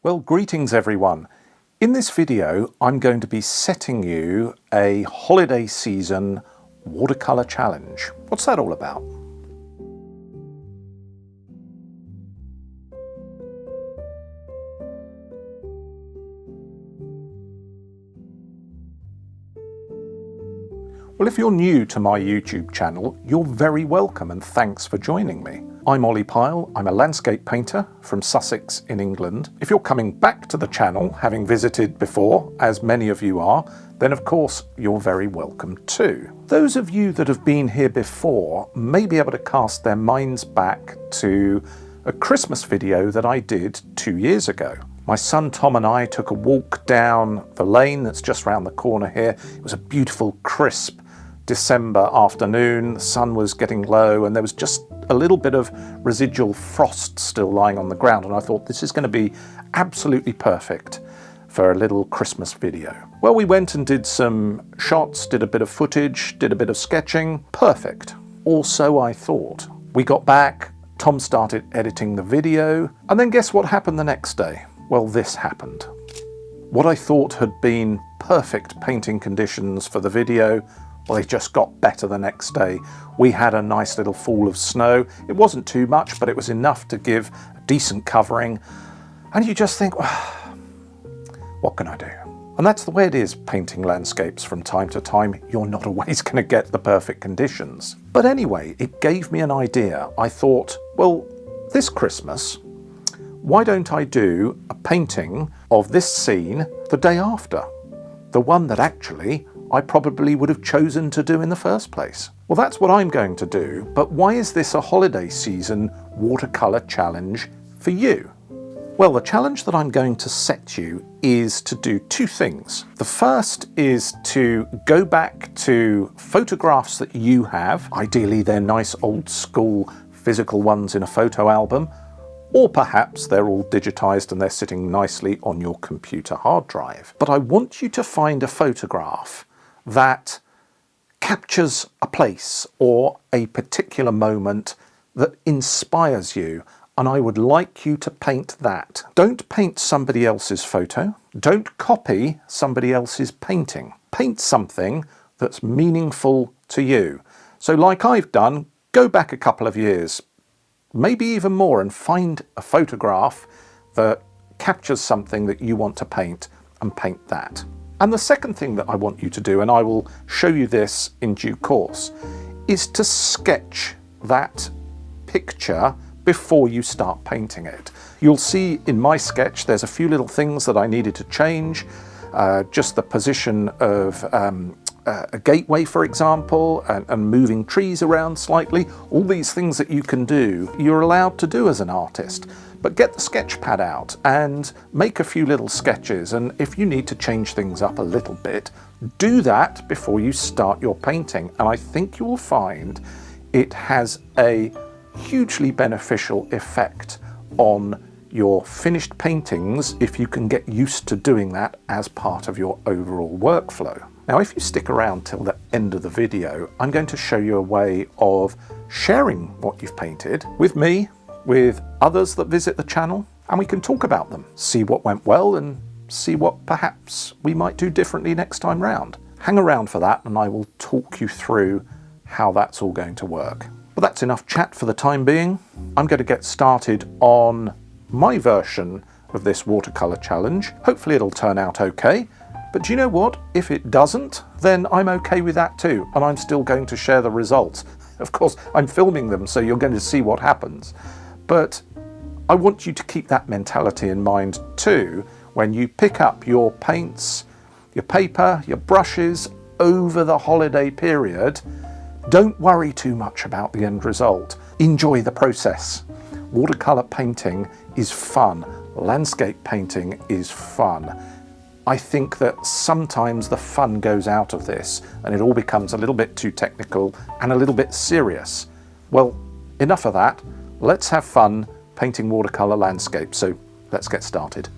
Well, greetings everyone. In this video, I'm going to be setting you a holiday season watercolour challenge. What's that all about? Well, if you're new to my YouTube channel, you're very welcome and thanks for joining me. I'm Ollie Pyle, I'm a landscape painter from Sussex in England. If you're coming back to the channel, having visited before, as many of you are, then of course you're very welcome too. Those of you that have been here before may be able to cast their minds back to a Christmas video that I did 2 years ago. My son Tom and I took a walk down the lane that's just round the corner here. It was a beautiful, crisp December afternoon. The sun was getting low and there was just a little bit of residual frost still lying on the ground, and I thought this is going to be absolutely perfect for a little Christmas video. Well, we went and did some shots, did a bit of footage, did a bit of sketching. Perfect. Or so I thought. We got back, Tom started editing the video, and then guess what happened the next day? Well, this happened. What I thought had been perfect painting conditions for the video, well, they just got better the next day. We had a nice little fall of snow. It wasn't too much, but it was enough to give a decent covering. And you just think, well, what can I do? And that's the way it is painting landscapes from time to time. You're not always going to get the perfect conditions. But anyway, it gave me an idea. I thought, well, this Christmas, why don't I do a painting of this scene the day after? The one that actually I probably would have chosen to do in the first place. Well, that's what I'm going to do, but why is this a holiday season watercolour challenge for you? Well, the challenge that I'm going to set you is to do two things. The first is to go back to photographs that you have. Ideally, they're nice old school physical ones in a photo album, or perhaps they're all digitized and they're sitting nicely on your computer hard drive. But I want you to find a photograph that captures a place or a particular moment that inspires you, and I would like you to paint that. Don't paint somebody else's photo. Don't copy somebody else's painting. Paint something that's meaningful to you. So like I've done, go back a couple of years, maybe even more, and find a photograph that captures something that you want to paint and paint that. And the second thing that I want you to do, and I will show you this in due course, is to sketch that picture before you start painting it. You'll see in my sketch there's a few little things that I needed to change, just the position of a gateway, for example, and moving trees around slightly. All these things that you can do, you're allowed to do as an artist. But get the sketch pad out and make a few little sketches, and if you need to change things up a little bit, do that before you start your painting. And I think you will find it has a hugely beneficial effect on your finished paintings if you can get used to doing that as part of your overall workflow. Now, if you stick around till the end of the video, I'm going to show you a way of sharing what you've painted with me, with others that visit the channel, and we can talk about them, see what went well and see what perhaps we might do differently next time round. Hang around for that and I will talk you through how that's all going to work. Well, that's enough chat for the time being. I'm going to get started on my version of this watercolour challenge. Hopefully it'll turn out okay. But do you know what? If it doesn't, then I'm okay with that too, and I'm still going to share the results. Of course, I'm filming them, so you're going to see what happens. But I want you to keep that mentality in mind too when you pick up your paints, your paper, your brushes over the holiday period. Don't worry too much about the end result. Enjoy the process. Watercolour painting is fun. Landscape painting is fun. I think that sometimes the fun goes out of this and it all becomes a little bit too technical and a little bit serious. Well, enough of that. Let's have fun painting watercolour landscapes. So let's get started.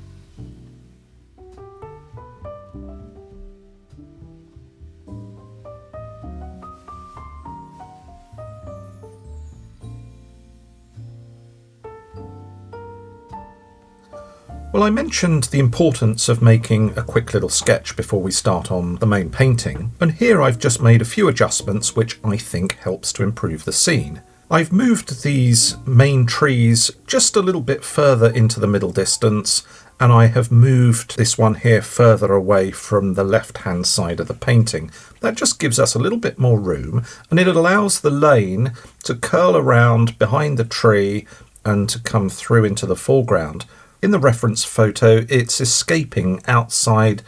Well, I mentioned the importance of making a quick little sketch before we start on the main painting, and here I've just made a few adjustments which I think helps to improve the scene. I've moved these main trees just a little bit further into the middle distance, and I have moved this one here further away from the left-hand side of the painting. That just gives us a little bit more room, and it allows the lane to curl around behind the tree and to come through into the foreground. In the reference photo, it's escaping outside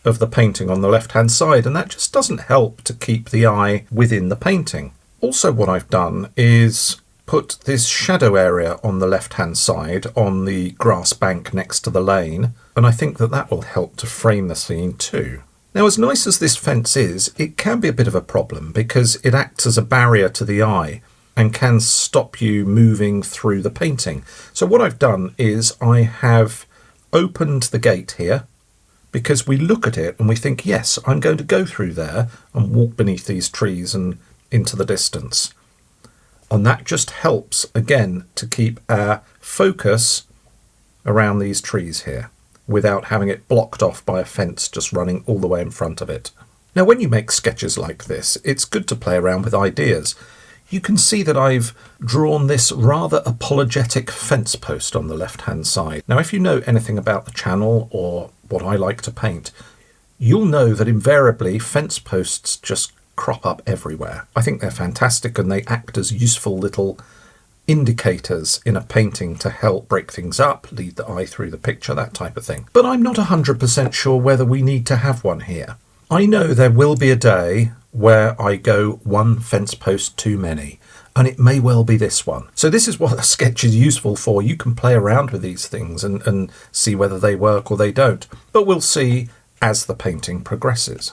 of the painting on the left-hand side, and that just doesn't help to keep the eye within the painting. Also, what I've done is put this shadow area on the left-hand side on the grass bank next to the lane, and I think that that will help to frame the scene too. Now, as nice as this fence is, it can be a bit of a problem because it acts as a barrier to the eye and can stop you moving through the painting. So what I've done is I have opened the gate here because we look at it and we think, yes, I'm going to go through there and walk beneath these trees and into the distance. And that just helps, again, to keep our focus around these trees here without having it blocked off by a fence just running all the way in front of it. Now, when you make sketches like this, it's good to play around with ideas. You can see that I've drawn this rather apologetic fence post on the left-hand side. Now, if you know anything about the channel or what I like to paint, you'll know that invariably fence posts just crop up everywhere. I think they're fantastic and they act as useful little indicators in a painting to help break things up, lead the eye through the picture, that type of thing. But I'm not 100% sure whether we need to have one here. I know there will be a day where I go one fence post too many, and it may well be this one. So this is what a sketch is useful for. You can play around with these things and see whether they work or they don't, but we'll see as the painting progresses.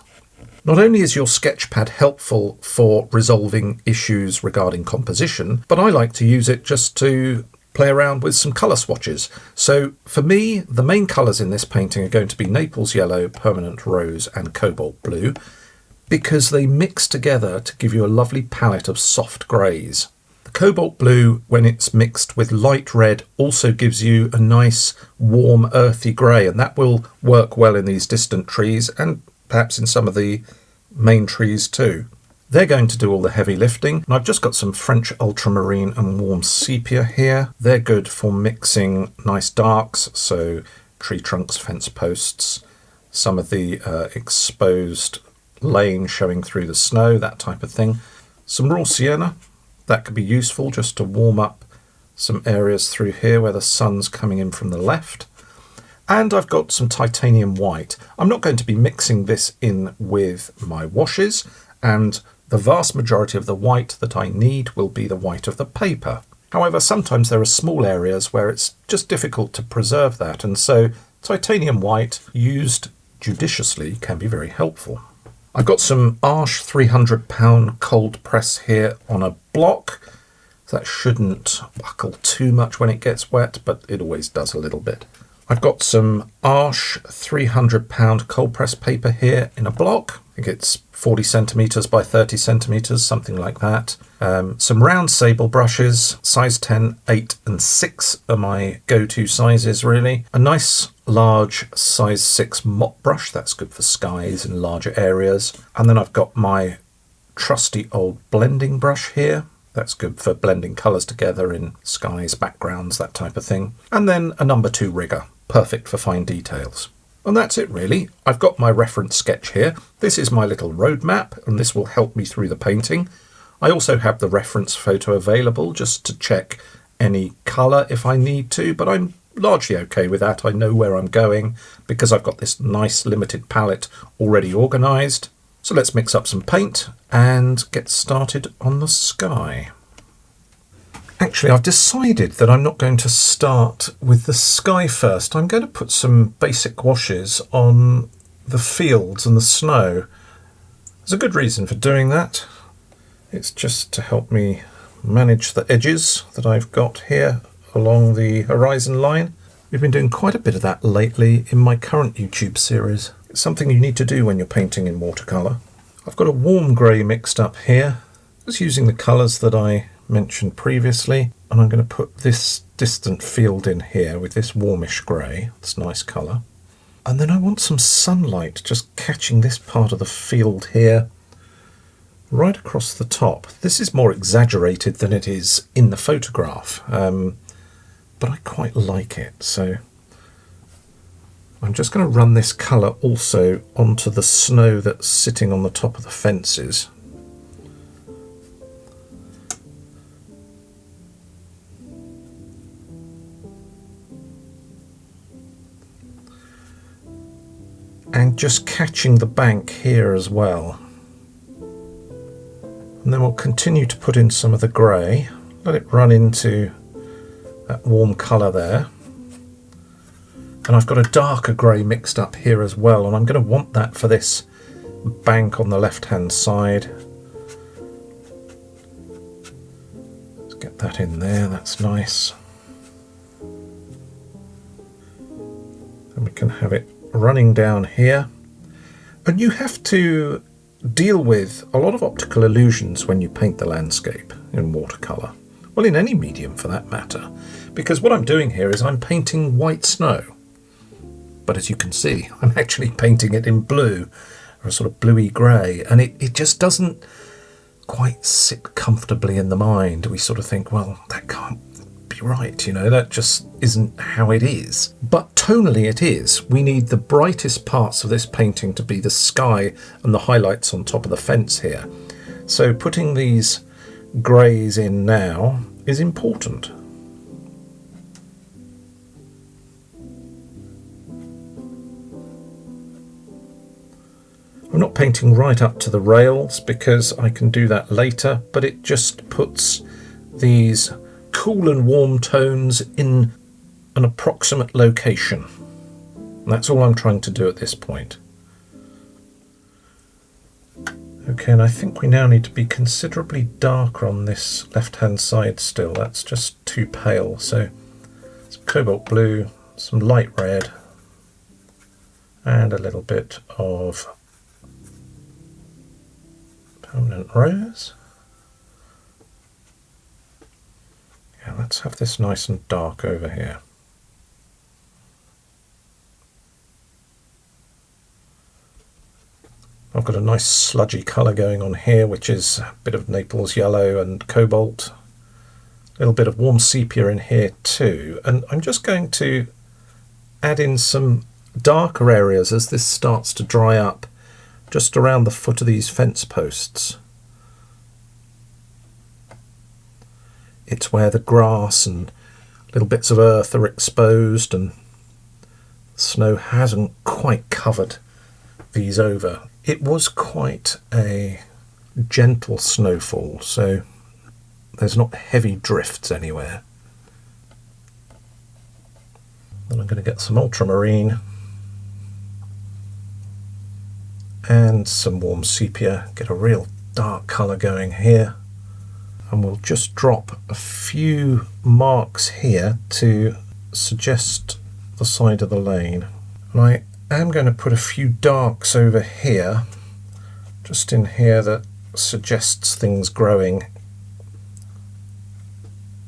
Not only is your sketchpad helpful for resolving issues regarding composition, but I like to use it just to play around with some colour swatches. So for me, the main colours in this painting are going to be Naples yellow, permanent rose and cobalt blue, because they mix together to give you a lovely palette of soft greys. The cobalt blue, when it's mixed with light red, also gives you a nice warm earthy grey, and that will work well in these distant trees and perhaps in some of the main trees too. They're going to do all the heavy lifting, and I've just got some French ultramarine and warm sepia here. They're good for mixing nice darks, so tree trunks, fence posts, some of the exposed lane showing through the snow, that type of thing. Some raw sienna, that could be useful just to warm up some areas through here where the sun's coming in from the left. And I've got some titanium white. I'm not going to be mixing this in with my washes, and the vast majority of the white that I need will be the white of the paper. However, sometimes there are small areas where it's just difficult to preserve that, and so titanium white used judiciously can be very helpful. I've got some Arches 300-pound cold press here on a block. That shouldn't buckle too much when it gets wet, but it always does a little bit. I've got some Arches 300-pound cold press paper here in a block. I think it's 40 centimetres by 30 centimetres, something like that. Some round sable brushes, size 10, 8 and 6 are my go-to sizes really. A nice large size 6 mop brush, that's good for skies and larger areas. And then I've got my trusty old blending brush here. That's good for blending colours together in skies, backgrounds, that type of thing. And then a number 2 rigger, perfect for fine details. And that's it really. I've got my reference sketch here. This is my little roadmap, and this will help me through the painting. I also have the reference photo available just to check any colour if I need to, but I'm largely okay with that. I know where I'm going because I've got this nice limited palette already organised. So let's mix up some paint and get started on the sky. Actually, I've decided that I'm not going to start with the sky first. I'm going to put some basic washes on the fields and the snow. There's a good reason for doing that. It's just to help me manage the edges that I've got here along the horizon line. We've been doing quite a bit of that lately in my current YouTube series. It's something you need to do when you're painting in watercolour. I've got a warm grey mixed up here, just using the colours that I mentioned previously, and I'm going to put this distant field in here with this warmish grey. It's a nice colour. And then I want some sunlight just catching this part of the field here, right across the top. This is more exaggerated than it is in the photograph, but I quite like it. So I'm just going to run this colour also onto the snow that's sitting on the top of the fences. And just catching the bank here as well. And then we'll continue to put in some of the grey, let it run into that warm colour there. And I've got a darker grey mixed up here as well, and I'm going to want that for this bank on the left hand side. Let's get that in there, that's nice. And we can have it running down here. And you have to deal with a lot of optical illusions when you paint the landscape in watercolour. Well, in any medium for that matter, because what I'm doing here is I'm painting white snow. But as you can see, I'm actually painting it in blue, or a sort of bluey grey, and it just doesn't quite sit comfortably in the mind. We sort of think, well, that can't be right, you know, that just isn't how it is. But tonally it is. We need the brightest parts of this painting to be the sky and the highlights on top of the fence here. So putting these greys in now is important. I'm not painting right up to the rails because I can do that later, but it just puts these cool and warm tones in an approximate location. And that's all I'm trying to do at this point. Okay, and I think we now need to be considerably darker on this left-hand side still. That's just too pale. So some cobalt blue, some light red, and a little bit of permanent rose. Yeah, let's have this nice and dark over here. I've got a nice sludgy colour going on here, which is a bit of Naples yellow and cobalt. A little bit of warm sepia in here too. And I'm just going to add in some darker areas as this starts to dry up, just around the foot of these fence posts. It's where the grass and little bits of earth are exposed and snow hasn't quite covered these over. It was quite a gentle snowfall, so there's not heavy drifts anywhere. Then I'm going to get some ultramarine and some warm sepia, get a real dark colour going here. And we'll just drop a few marks here to suggest the side of the lane. And I am going to put a few darks over here, just in here, that suggests things growing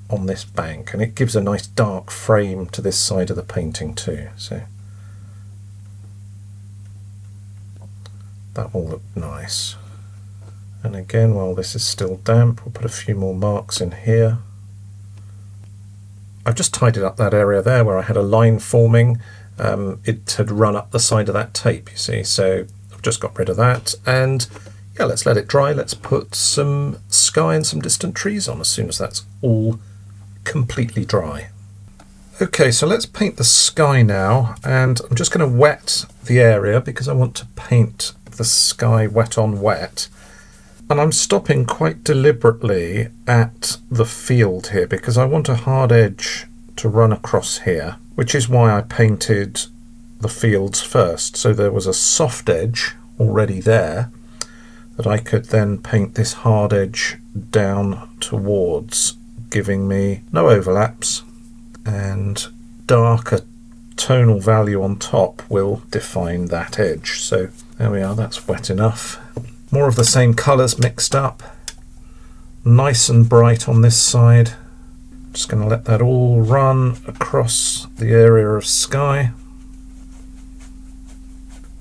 on this bank, and it gives a nice dark frame to this side of the painting too. So that will look nice. And again, while this is still damp, we'll put a few more marks in here. I've just tidied up that area there where I had a line forming. It had run up the side of that tape, you see, so I've just got rid of that. And yeah, let's let it dry. Let's put some sky and some distant trees on as soon as that's all completely dry. Okay, so let's paint the sky now, and I'm just going to wet the area because I want to paint the sky wet on wet. And I'm stopping quite deliberately at the field here because I want a hard edge to run across here, which is why I painted the fields first. So there was a soft edge already there that I could then paint this hard edge down towards, giving me no overlaps, and darker tonal value on top will define that edge. So there we are, that's wet enough. More of the same colours mixed up, nice and bright on this side, Just going to let that all run across the area of sky.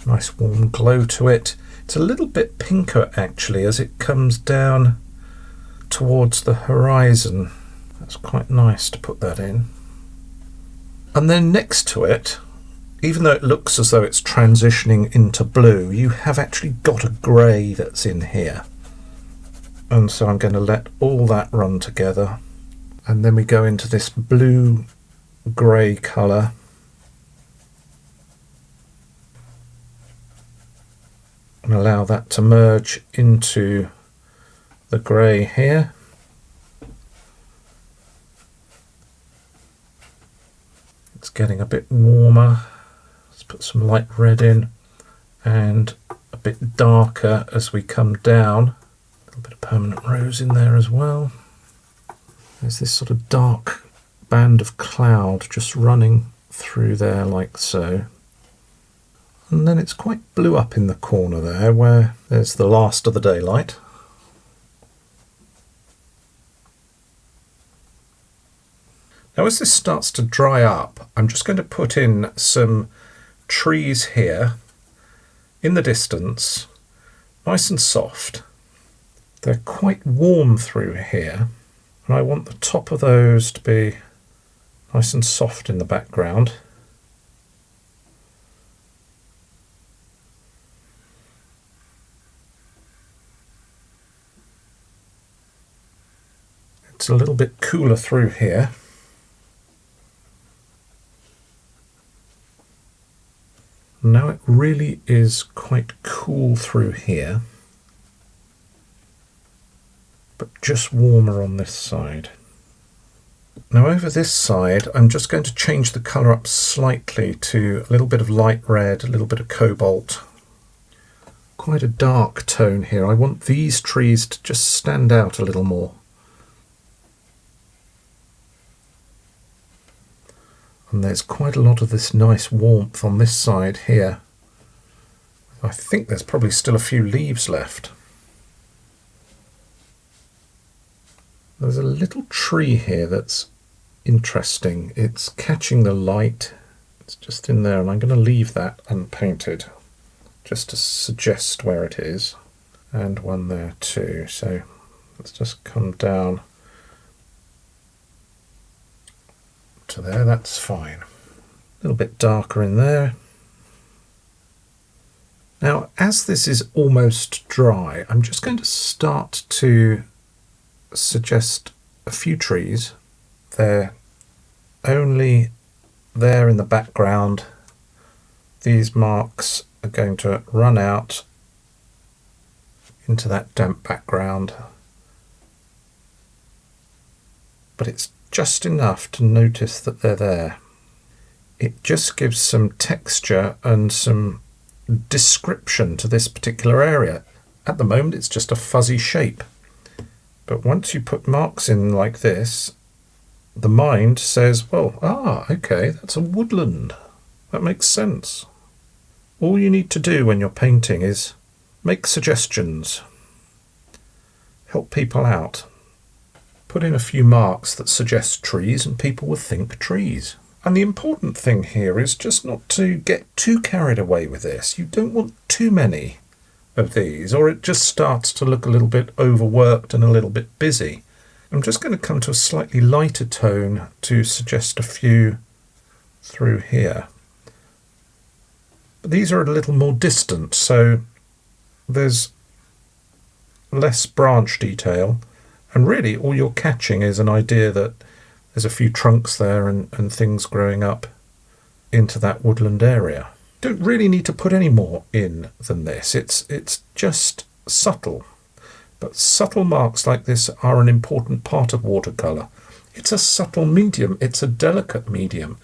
Nice warm glow to it. It's a little bit pinker actually as it comes down towards the horizon. That's quite nice to put that in. And then next to it, even though it looks as though it's transitioning into blue, you have actually got a grey that's in here. And so I'm going to let all that run together. And then we go into this blue grey colour. And allow that to merge into the grey here. It's getting a bit warmer. Let's put some light red in and a bit darker as we come down. A little bit of permanent rose in there as well. There's this sort of dark band of cloud just running through there like so. And then it's quite blue up in the corner there where there's the last of the daylight. Now as this starts to dry up, I'm just going to put in some trees here in the distance, nice and soft. They're quite warm through here, and I want the top of those to be nice and soft in the background. It's a little bit cooler through here. Now it really is quite cool through here, but just warmer on this side. Now over this side, I'm just going to change the colour up slightly to a little bit of light red, a little bit of cobalt. Quite a dark tone here. I want these trees to just stand out a little more. And there's quite a lot of this nice warmth on this side here. I think there's probably still a few leaves left. There's a little tree here that's interesting. It's catching the light. It's just in there, and I'm going to leave that unpainted just to suggest where it is. And one there too. So let's just come down to there, that's fine. A little bit darker in there. Now, as this is almost dry, I'm just going to start to suggest a few trees. They're only there in the background. These marks are going to run out into that damp background. But it's just enough to notice that they're there. It just gives some texture and some description to this particular area. At the moment it's just a fuzzy shape, but once you put marks in like this, the mind says, well, okay, that's a woodland. That makes sense. All you need to do when you're painting is make suggestions, help people out. Put in a few marks that suggest trees and people will think trees. And the important thing here is just not to get too carried away with this. You don't want too many of these, or it just starts to look a little bit overworked and a little bit busy. I'm just going to come to a slightly lighter tone to suggest a few through here. But these are a little more distant, so there's less branch detail. And really all you're catching is an idea that there's a few trunks there and things growing up into that woodland area. Don't really need to put any more in than this. It's just subtle. But subtle marks like this are an important part of watercolour. It's a subtle medium. It's a delicate medium.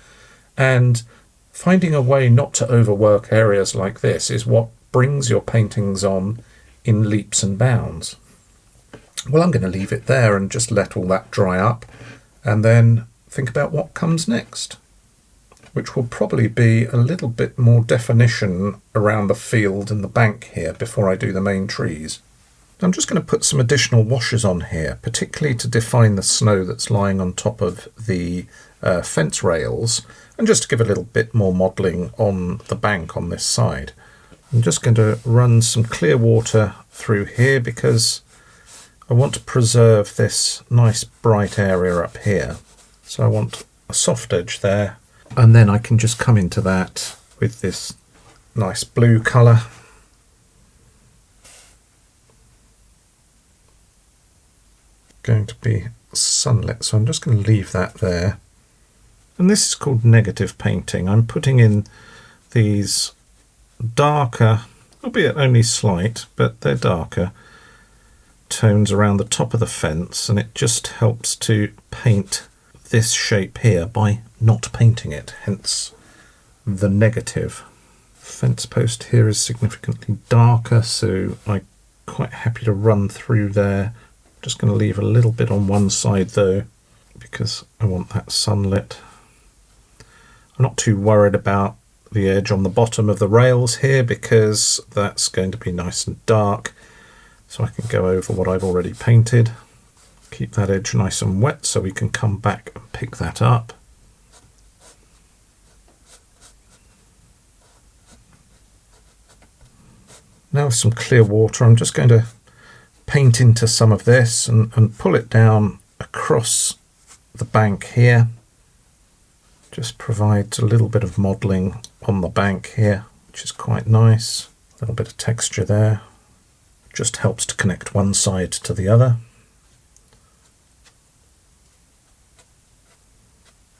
And finding a way not to overwork areas like this is what brings your paintings on in leaps and bounds. Well, I'm going to leave it there and just let all that dry up and then think about what comes next, which will probably be a little bit more definition around the field and the bank here before I do the main trees. I'm just going to put some additional washes on here, particularly to define the snow that's lying on top of the fence rails, and just to give a little bit more modelling on the bank on this side. I'm just going to run some clear water through here because I want to preserve this nice bright area up here. So I want a soft edge there, and then I can just come into that with this nice blue colour. Going to be sunlit, so I'm just going to leave that there. And this is called negative painting. I'm putting in these darker, albeit only slight, but they're darker tones around the top of the fence, and it just helps to paint this shape here by not painting it, hence the negative. Fence post here is significantly darker, so I'm quite happy to run through there. Just going to leave a little bit on one side though, because I want that sunlit. I'm not too worried about the edge on the bottom of the rails here because that's going to be nice and dark, so I can go over what I've already painted. Keep that edge nice and wet so we can come back and pick that up. Now with some clear water, I'm just going to paint into some of this and pull it down across the bank here. Just provides a little bit of modelling on the bank here, which is quite nice. A little bit of texture there. Just helps to connect one side to the other.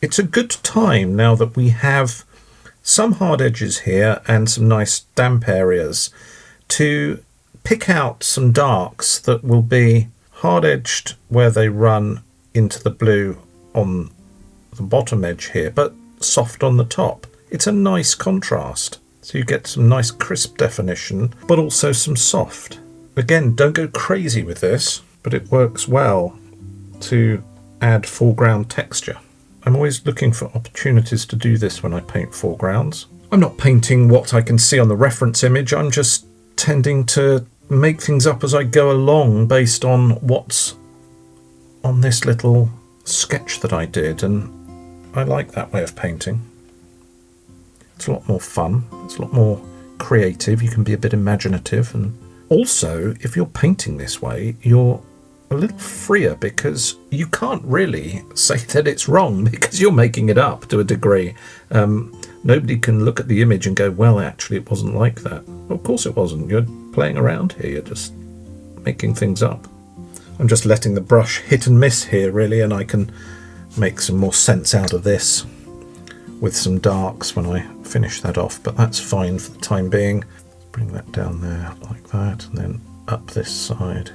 It's a good time now that we have some hard edges here and some nice damp areas to pick out some darks that will be hard-edged where they run into the blue on the bottom edge here, but soft on the top. It's a nice contrast. So you get some nice crisp definition, but also some soft. Again, don't go crazy with this, but it works well to add foreground texture. I'm always looking for opportunities to do this when I paint foregrounds. I'm not painting what I can see on the reference image, I'm just tending to make things up as I go along based on what's on this little sketch that I did, and I like that way of painting. It's a lot more fun, it's a lot more creative, you can be a bit imaginative, and also if you're painting this way you're a little freer because you can't really say that it's wrong because you're making it up to a degree. Nobody can look at the image and go, well, actually it wasn't like that. Well, of course it wasn't. You're playing around here, you're just making things up. I'm just letting the brush hit and miss here really, and I can make some more sense out of this with some darks when I finish that off, but that's fine for the time being. Bring that down there like that, and then up this side.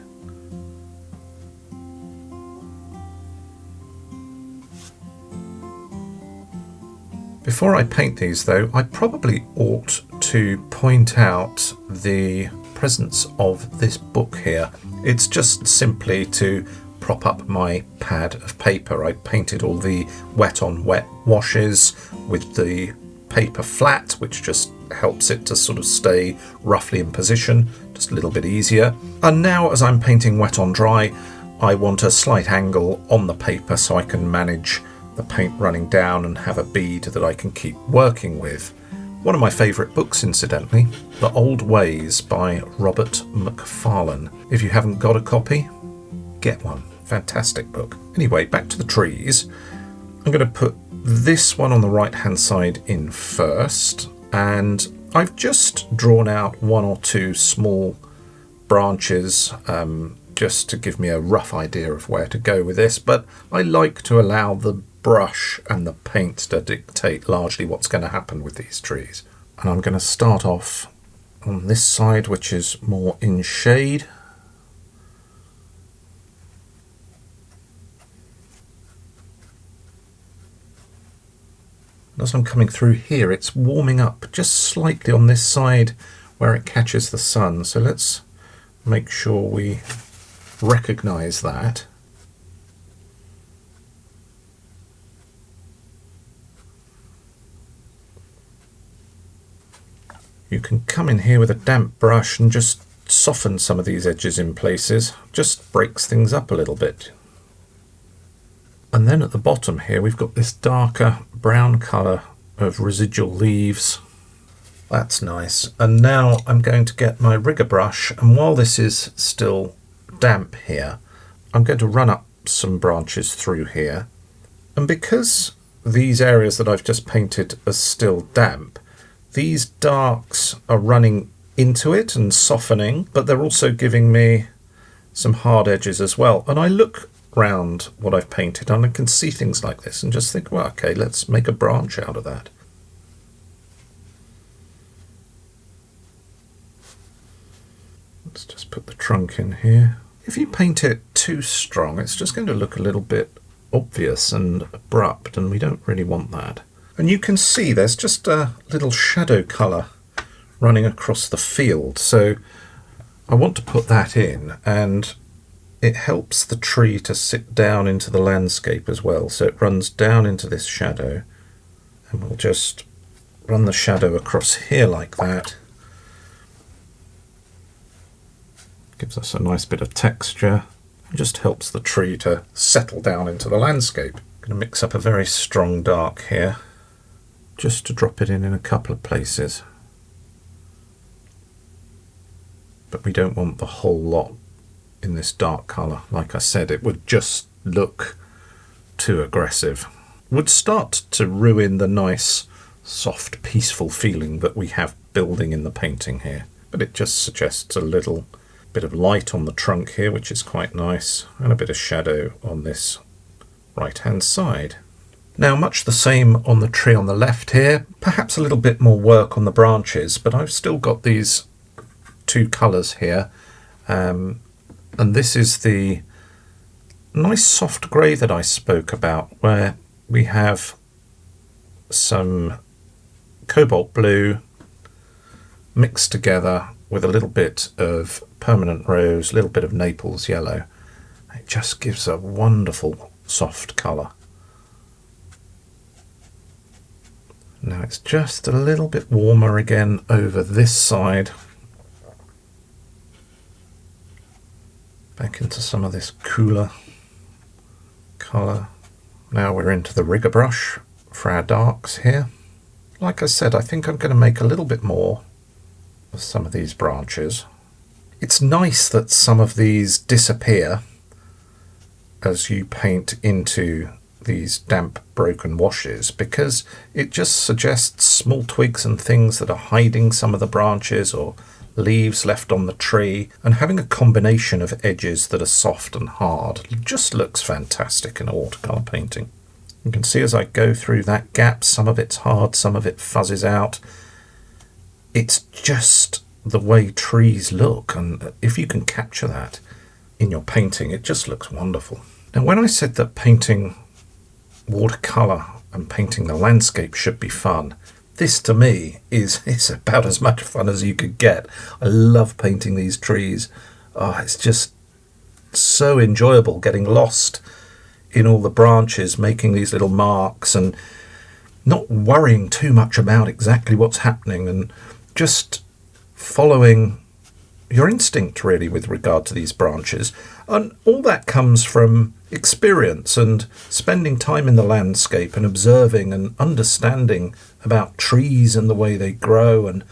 Before I paint these though, I probably ought to point out the presence of this book here. It's just simply to prop up my pad of paper. I painted all the wet on wet washes with the paper flat, which just helps it to sort of stay roughly in position, just a little bit easier. And now as I'm painting wet on dry, I want a slight angle on the paper so I can manage the paint running down and have a bead that I can keep working with. One of my favourite books, incidentally, The Old Ways by Robert Macfarlane. If you haven't got a copy, get one. Fantastic book. Anyway, back to the trees. I'm going to put this one on the right hand side in first, and I've just drawn out one or two small branches just to give me a rough idea of where to go with this, but I like to allow the brush and the paint to dictate largely what's going to happen with these trees. And I'm going to start off on this side, which is more in shade. As I'm coming through here, it's warming up just slightly on this side where it catches the sun. So let's make sure we recognize that. You can come in here with a damp brush and just soften some of these edges in places, just breaks things up a little bit. And then at the bottom here we've got this darker brown colour of residual leaves. That's nice. And now I'm going to get my rigger brush, and while this is still damp here, I'm going to run up some branches through here. And because these areas that I've just painted are still damp, these darks are running into it and softening, but they're also giving me some hard edges as well. And I look round what I've painted and I can see things like this and just think, well, okay, let's make a branch out of that. Let's just put the trunk in here. If you paint it too strong, it's just going to look a little bit obvious and abrupt, and we don't really want that. And you can see there's just a little shadow colour running across the field, so I want to put that in, and it helps the tree to sit down into the landscape as well. So it runs down into this shadow, and we'll just run the shadow across here like that. Gives us a nice bit of texture and just helps the tree to settle down into the landscape. I'm going to mix up a very strong dark here, just to drop it in a couple of places. But we don't want the whole lot in this dark colour. Like I said, it would just look too aggressive. It would start to ruin the nice, soft, peaceful feeling that we have building in the painting here. But it just suggests a little bit of light on the trunk here, which is quite nice, and a bit of shadow on this right-hand side. Now, much the same on the tree on the left here, perhaps a little bit more work on the branches, but I've still got these two colours here, and this is the nice soft grey that I spoke about, where we have some cobalt blue mixed together with a little bit of permanent rose, a little bit of Naples yellow. It just gives a wonderful soft colour. Now it's just a little bit warmer again over this side. Back into some of this cooler colour. Now we're into the rigger brush for our darks here. Like I said, I think I'm going to make a little bit more of some of these branches. It's nice that some of these disappear as you paint into these damp broken washes, because it just suggests small twigs and things that are hiding some of the branches or leaves left on the tree, and having a combination of edges that are soft and hard just looks fantastic in a watercolour painting. You can see as I go through that gap, some of it's hard, some of it fuzzes out. It's just the way trees look, and if you can capture that in your painting, it just looks wonderful. Now, when I said that painting watercolour and painting the landscape should be fun, this to me is about as much fun as you could get. I love painting these trees. Oh, it's just so enjoyable getting lost in all the branches, making these little marks and not worrying too much about exactly what's happening, and just following your instinct really with regard to these branches. And all that comes from experience and spending time in the landscape and observing and understanding about trees and the way they grow, and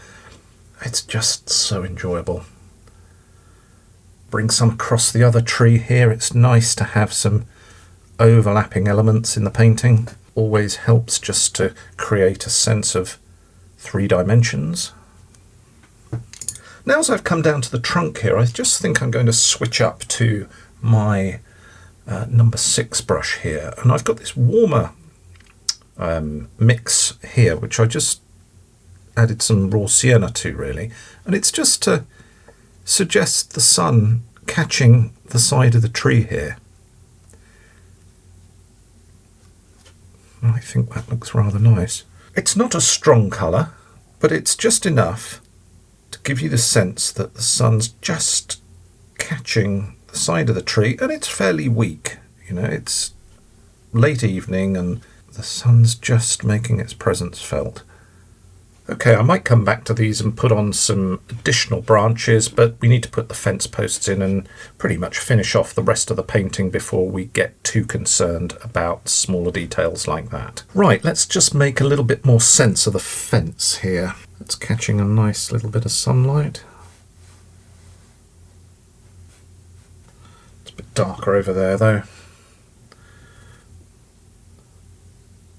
it's just so enjoyable. Bring some across the other tree here. It's nice to have some overlapping elements in the painting. Always helps just to create a sense of 3 dimensions. Now, as I've come down to the trunk here, I just think I'm going to switch up to my number 6 brush here, and I've got this warmer mix here, which I just added some raw sienna to really, and it's just to suggest the sun catching the side of the tree here. I think that looks rather nice. It's not a strong colour, but it's just enough to give you the sense that the sun's just catching the side of the tree, and it's fairly weak. You know, it's late evening and the sun's just making its presence felt. Okay, I might come back to these and put on some additional branches, but we need to put the fence posts in and pretty much finish off the rest of the painting before we get too concerned about smaller details like that. Right, let's just make a little bit more sense of the fence here. It's catching a nice little bit of sunlight. It's a bit darker over there though.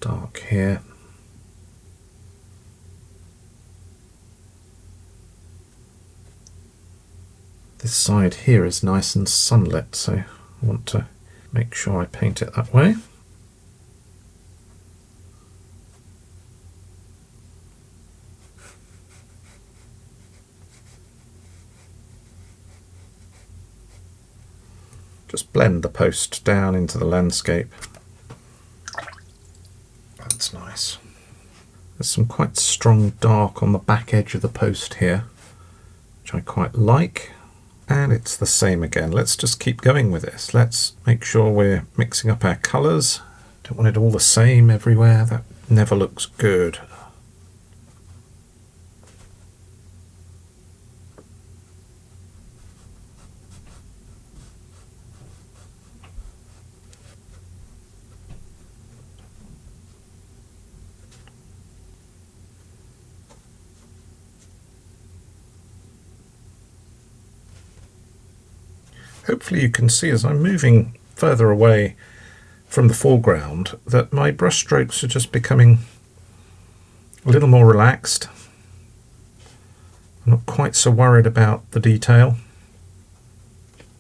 Dark here. This side here is nice and sunlit, so I want to make sure I paint it that way. Just blend the post down into the landscape. That's nice. There's some quite strong dark on the back edge of the post here, which I quite like. And it's the same again. Let's just keep going with this. Let's make sure we're mixing up our colours. Don't want it all the same everywhere. That never looks good. Hopefully you can see as I'm moving further away from the foreground that my brush strokes are just becoming a little more relaxed. I'm not quite so worried about the detail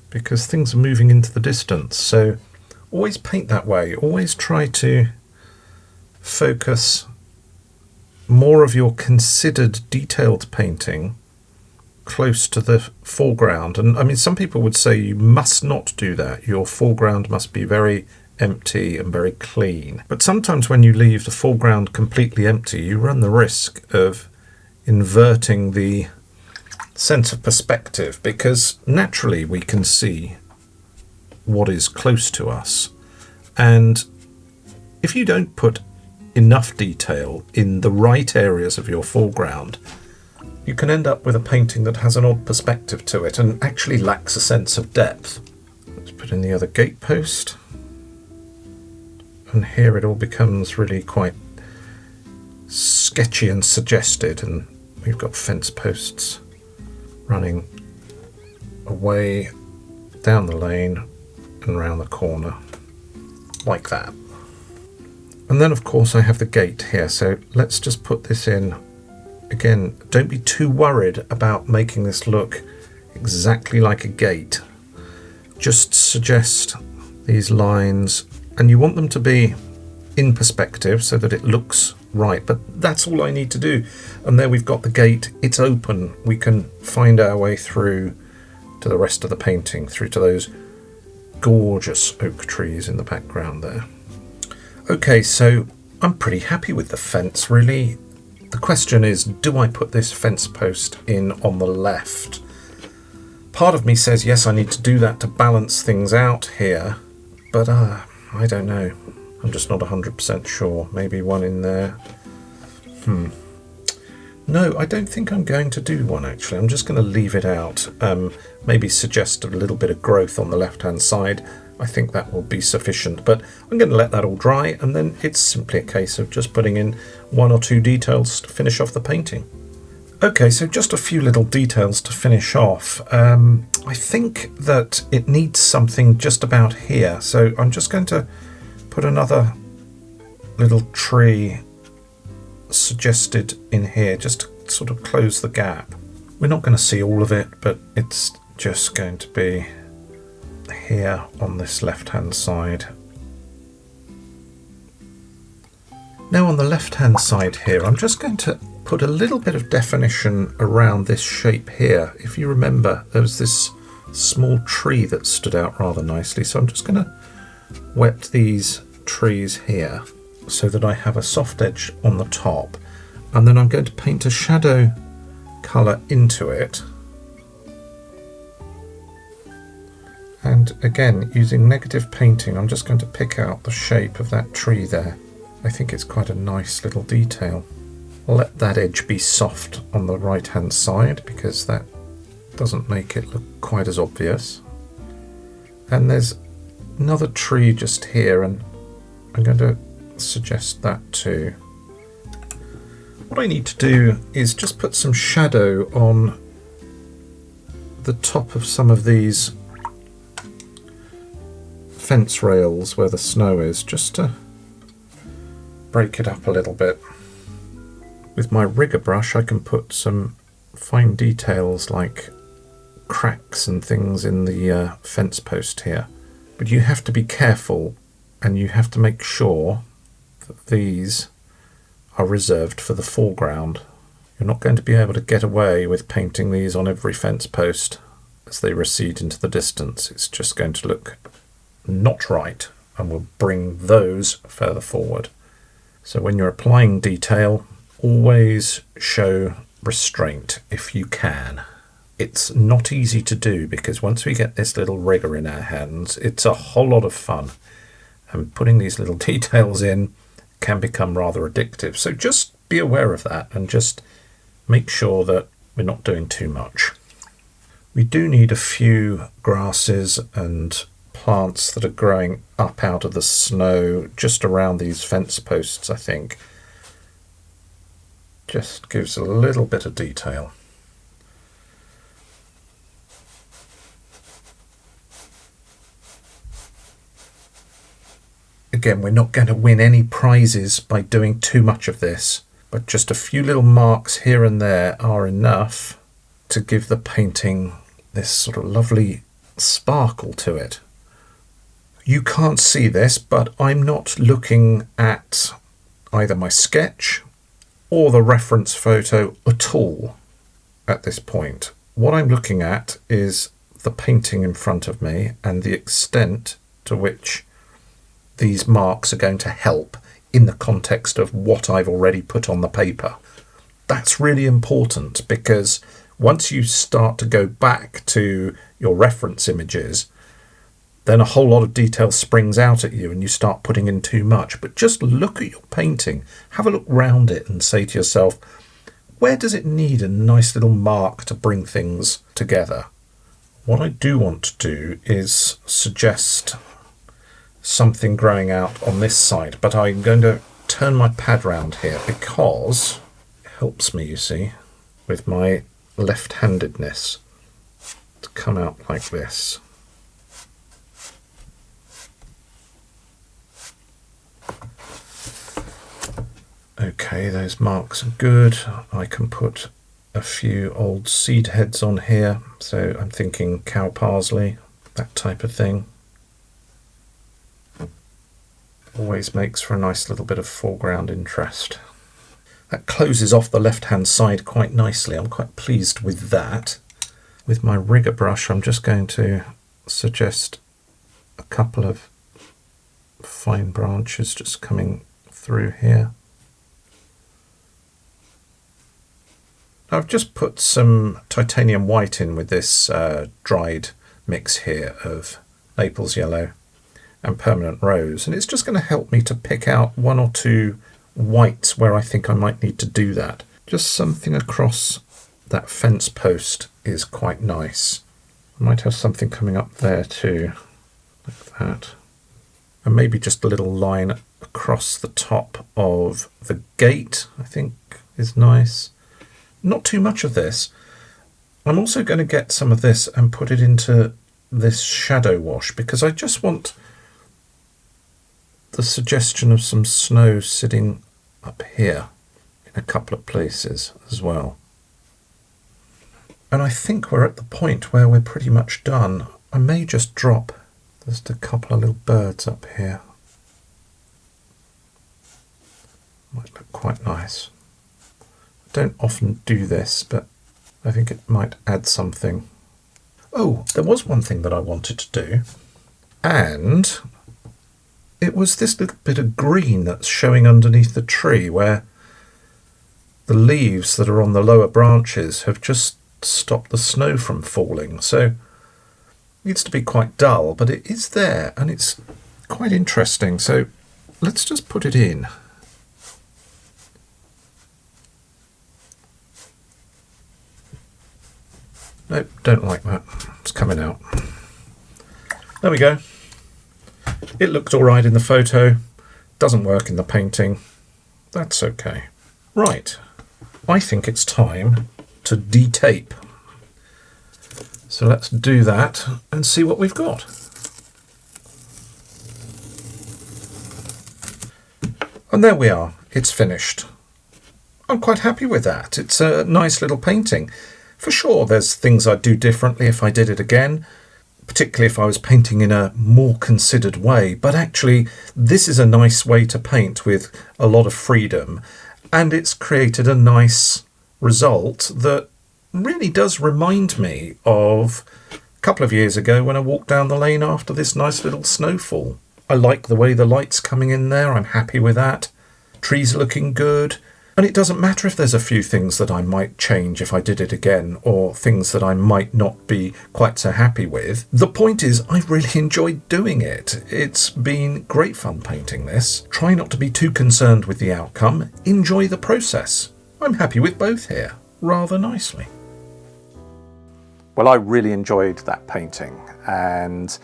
because things are moving into the distance. So always paint that way. Always try to focus more of your considered detailed painting close to the foreground. And I mean, some people would say you must not do that. Your foreground must be very empty and very clean. But sometimes when you leave the foreground completely empty, you run the risk of inverting the sense of perspective, because naturally we can see what is close to us. And if you don't put enough detail in the right areas of your foreground, you can end up with a painting that has an odd perspective to it and actually lacks a sense of depth. Let's put in the other gate post. And here it all becomes really quite sketchy and suggested, and we've got fence posts running away down the lane and round the corner like that. And then of course I have the gate here, so let's just put this in. Again, don't be too worried about making this look exactly like a gate. Just suggest these lines, and you want them to be in perspective so that it looks right, but that's all I need to do. And there we've got the gate. It's open. We can find our way through to the rest of the painting, through to those gorgeous oak trees in the background there. Okay, so I'm pretty happy with the fence, really. The question is, do I put this fence post in on the left? Part of me says yes, I need to do that to balance things out here, but I don't know. I'm just not 100% sure. Maybe one in there. No, I don't think I'm going to do one actually. I'm just going to leave it out. Maybe suggest a little bit of growth on the left-hand side. I think that will be sufficient, but I'm going to let that all dry, and then it's simply a case of just putting in one or two details to finish off the painting. Okay, so just a few little details to finish off. I think that it needs something just about here, so I'm just going to put another little tree suggested in here, just to sort of close the gap. We're not going to see all of it, but it's just going to be here on this left-hand side. Now on the left-hand side here, I'm just going to put a little bit of definition around this shape here. If you remember, there was this small tree that stood out rather nicely, so I'm just going to wet these trees here so that I have a soft edge on the top, and then I'm going to paint a shadow colour into it. And again, using negative painting, I'm just going to pick out the shape of that tree there. I think it's quite a nice little detail. let that edge be soft on the right hand side because that doesn't make it look quite as obvious. And there's another tree just here, and I'm going to suggest that too. What I need to do is just put some shadow on the top of some of these fence rails where the snow is, just to break it up a little bit. With my rigger brush I can put some fine details like cracks and things in the fence post here, but you have to be careful and you have to make sure that these are reserved for the foreground. You're not going to be able to get away with painting these on every fence post as they recede into the distance. It's just going to look not right and will bring those further forward. So when you're applying detail, always show restraint if you can. It's not easy to do because once we get this little rigger in our hands, it's a whole lot of fun, and putting these little details in can become rather addictive. So just be aware of that and just make sure that we're not doing too much. We do need a few grasses and plants that are growing up out of the snow just around these fence posts, I think. Just gives a little bit of detail. Again, we're not going to win any prizes by doing too much of this, but just a few little marks here and there are enough to give the painting this sort of lovely sparkle to it. You can't see this, but I'm not looking at either my sketch or the reference photo at all at this point. What I'm looking at is the painting in front of me and the extent to which these marks are going to help in the context of what I've already put on the paper. That's really important because once you start to go back to your reference images, then a whole lot of detail springs out at you and you start putting in too much. But just look at your painting, have a look round it and say to yourself, where does it need a nice little mark to bring things together? What I do want to do is suggest something growing out on this side, but I'm going to turn my pad round here because it helps me, you see, with my left-handedness to come out like this. Okay, those marks are good. I can put a few old seed heads on here, so I'm thinking cow parsley, that type of thing. Always makes for a nice little bit of foreground interest. That closes off the left-hand side quite nicely. I'm quite pleased with that. With my rigger brush, I'm just going to suggest a couple of fine branches just coming through here. I've just put some titanium white in with this dried mix here of Naples yellow and permanent rose, and it's just going to help me to pick out one or two whites where I think I might need to do that. Just something across that fence post is quite nice. I might have something coming up there too, like that. And maybe just a little line across the top of the gate, I think is nice. Not too much of this. I'm also going to get some of this and put it into this shadow wash because I just want the suggestion of some snow sitting up here in a couple of places as well. And I think we're at the point where we're pretty much done. I may just drop just a couple of little birds up here. Might look quite nice. I don't often do this, but I think it might add something. Oh, there was one thing that I wanted to do, and it was this little bit of green that's showing underneath the tree where the leaves that are on the lower branches have just stopped the snow from falling. So it needs to be quite dull, but it is there and it's quite interesting. So let's just put it in. Nope, don't like that. It's coming out. There we go. It looked all right in the photo. Doesn't work in the painting. That's okay. Right. I think it's time to de-tape. So let's do that and see what we've got. And there we are. It's finished. I'm quite happy with that. It's a nice little painting. For sure, there's things I'd do differently if I did it again, particularly if I was painting in a more considered way. But actually, this is a nice way to paint with a lot of freedom, and it's created a nice result that really does remind me of a couple of years ago when I walked down the lane after this nice little snowfall. I like the way the light's coming in there. I'm happy with that. Trees are looking good. And it doesn't matter if there's a few things that I might change if I did it again, or things that I might not be quite so happy with. The point is, I really enjoyed doing it. It's been great fun painting this. Try not to be too concerned with the outcome. Enjoy the process. I'm happy with both here, rather nicely. Well, I really enjoyed that painting, and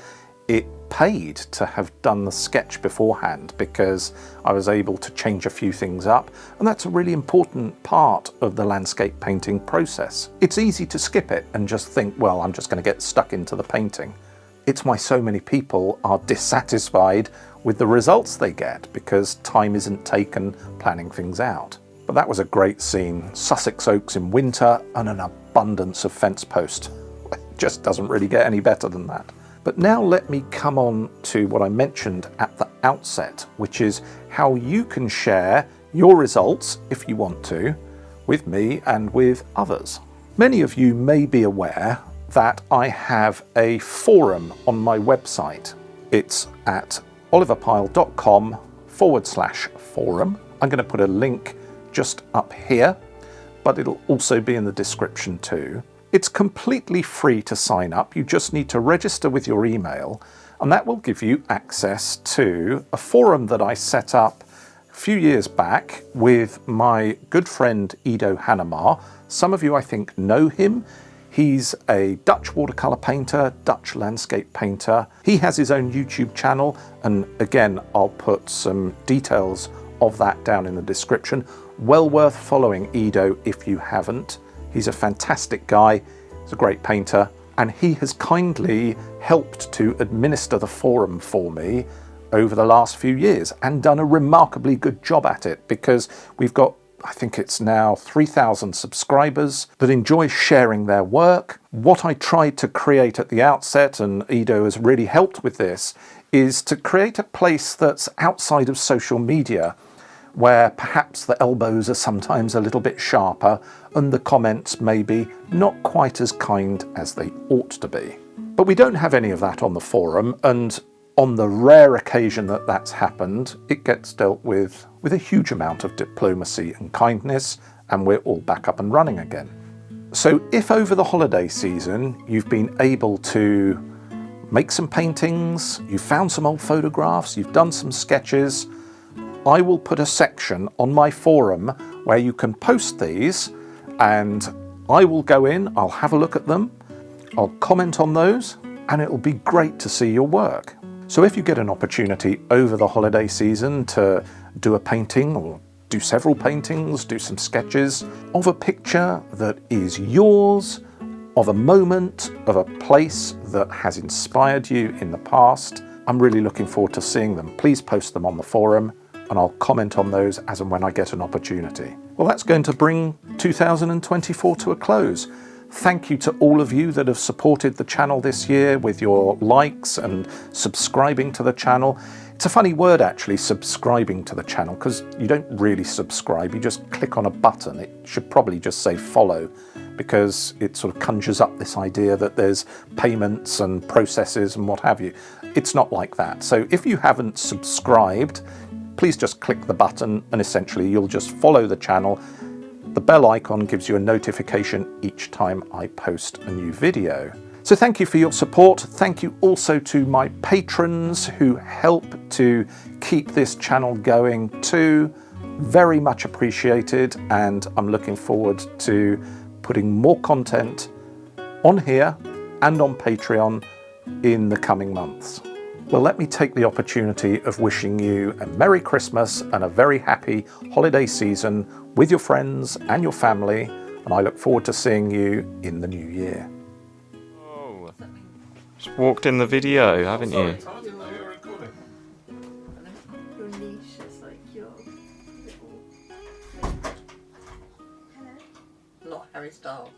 it paid to have done the sketch beforehand because I was able to change a few things up, and that's a really important part of the landscape painting process. It's easy to skip it and just think, well, I'm just going to get stuck into the painting. It's why so many people are dissatisfied with the results they get because time isn't taken planning things out. But that was a great scene. Sussex oaks in winter and an abundance of fence post. It just doesn't really get any better than that. But now let me come on to what I mentioned at the outset, which is how you can share your results, if you want to, with me and with others. Many of you may be aware that I have a forum on my website. It's at oliverpyle.com/forum. I'm going to put a link just up here, but it'll also be in the description too. It's completely free to sign up. You just need to register with your email, and that will give you access to a forum that I set up a few years back with my good friend Ido Hanemar. Some of you, I think, know him. He's a Dutch watercolour painter, Dutch landscape painter. He has his own YouTube channel, and again, I'll put some details of that down in the description. Well worth following Ido if you haven't. He's a fantastic guy, he's a great painter, and he has kindly helped to administer the forum for me over the last few years and done a remarkably good job at it, because we've got, I think it's now 3,000 subscribers that enjoy sharing their work. What I tried to create at the outset, and Ido has really helped with this, is to create a place that's outside of social media, where perhaps the elbows are sometimes a little bit sharper and the comments maybe not quite as kind as they ought to be. But we don't have any of that on the forum, and on the rare occasion that that's happened, it gets dealt with a huge amount of diplomacy and kindness, and we're all back up and running again. So if over the holiday season you've been able to make some paintings, you've found some old photographs, you've done some sketches, I will put a section on my forum where you can post these, and I will go in, I'll have a look at them, I'll comment on those, and it'll be great to see your work. So if you get an opportunity over the holiday season to do a painting or do several paintings, do some sketches of a picture that is yours, of a moment, of a place that has inspired you in the past, I'm really looking forward to seeing them. Please post them on the forum, and I'll comment on those as and when I get an opportunity. Well, that's going to bring 2024 to a close. Thank you to all of you that have supported the channel this year with your likes and subscribing to the channel. It's a funny word actually, subscribing to the channel, because you don't really subscribe, you just click on a button. It should probably just say follow, because it sort of conjures up this idea that there's payments and processes and what have you. It's not like that. So if you haven't subscribed, please just click the button and essentially you'll just follow the channel. The bell icon gives you a notification each time I post a new video. So thank you for your support. Thank you also to my patrons who help to keep this channel going too. Very much appreciated, and I'm looking forward to putting more content on here and on Patreon in the coming months. Well, let me take the opportunity of wishing you a Merry Christmas and a very happy holiday season with your friends and your family, and I look forward to seeing you in the new year. Oh, just walked in the video, haven't you? Your niche is like your little... Not Harry Styles.